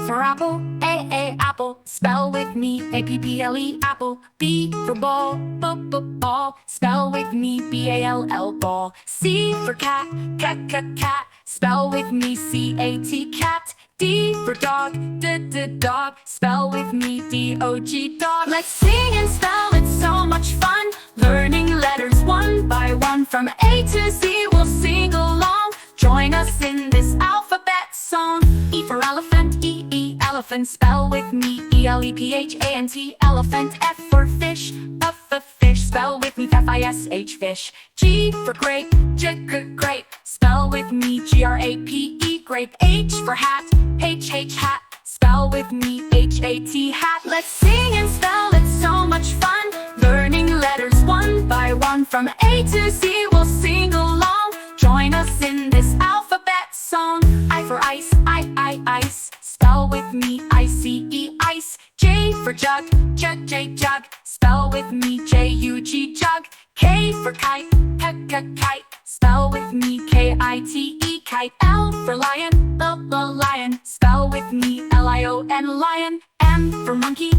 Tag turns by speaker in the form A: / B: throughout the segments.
A: for apple, A apple. Spell with me, A-P-P-L-E, apple. B for ball, ball. Spell with me, B-A-L-L, ball. C for cat, cat. Spell with me, C-A-T, cat. D for dog, dog. Spell with me, D-O-G, dog. Let's sing and spell, it's so much fun. Learning letters one by one. From A to Z, we'll sing along. Join us in this alphabet song. E for elephant, E, elephant. Spell with me, E-L-E-P-H-A-N-T, elephant. F for fish, fish. Spell with me, F-I-S-H, fish. G for grape, grape. Spell with me, G-R-A-P-E, grape. H for hat, H, hat. Spell with me, H-A-T, hat. Let's sing and spell, it's so much fun. Learning letters one by one. From A to Z, we'll sing along. Join us in this alphabet song. I for ice, ice. Spell with me, I-C-E, ice. J for jug, jug. Spell with me, J-U-G, jug. K for kite, kite. Spell with me, K-I-T-E, kite. L for lion, lion. Spell with me, L-I-O-N, lion. M for monkey,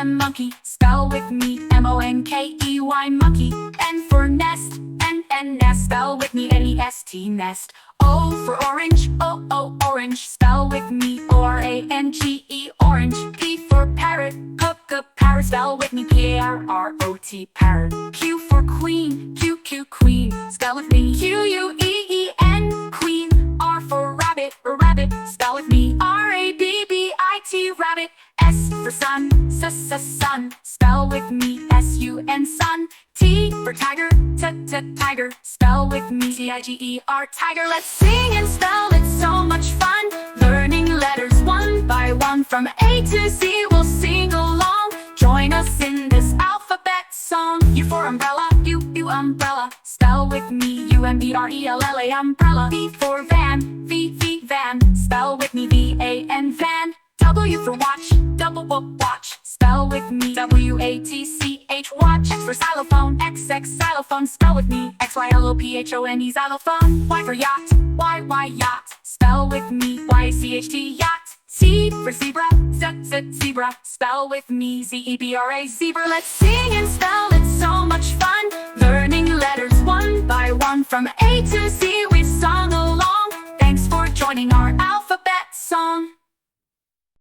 A: monkey. Spell with me, M-O-N-K-E-Y, monkey. N for nest, nest. Spell with me, N-E-S-T, nest. O for orange, orange. Spell with me, O-R-A-N-G-E, orange. P for parrot, parrot. Spell with me, P-A-R-R-O-T, parrot. Q for queen, queen. Spell with me, Q-U-E-E-N, queen. R for rabbit, rabbit. Spell with me, R-A-B-B-I-T, rabbit. S for sun, sun. Spell with me, S-U-N, sun. T for tiger, tiger. Spell with me, T-I-G-E-R, tiger. Let's sing and spell, it's so much fun. Learning letters one by one. From A to Z, we'll sing along. Join us in this alphabet song. U for umbrella, U, umbrella. Spell with me, U-M-B-R-E-L-L-A, umbrella. V for van, V, van. Spell with me, V-A-N, van. W for watch, watch. Spell with me, W-A-T-C-H, watch. X for xylophone, X, xylophone. Spell with me, X-Y-L-O-P-H-O-N-E, xylophone. Y for yacht, Y, yacht. Spell with me, Y-C-H-T, yacht. Z for zebra, zebra. Spell with me, Z-E-B-R-A, zebra. Let's sing and spell, it's so much fun. Learning letters one by one. From A to Z, we've sung along. Thanks for joining our alphabet song.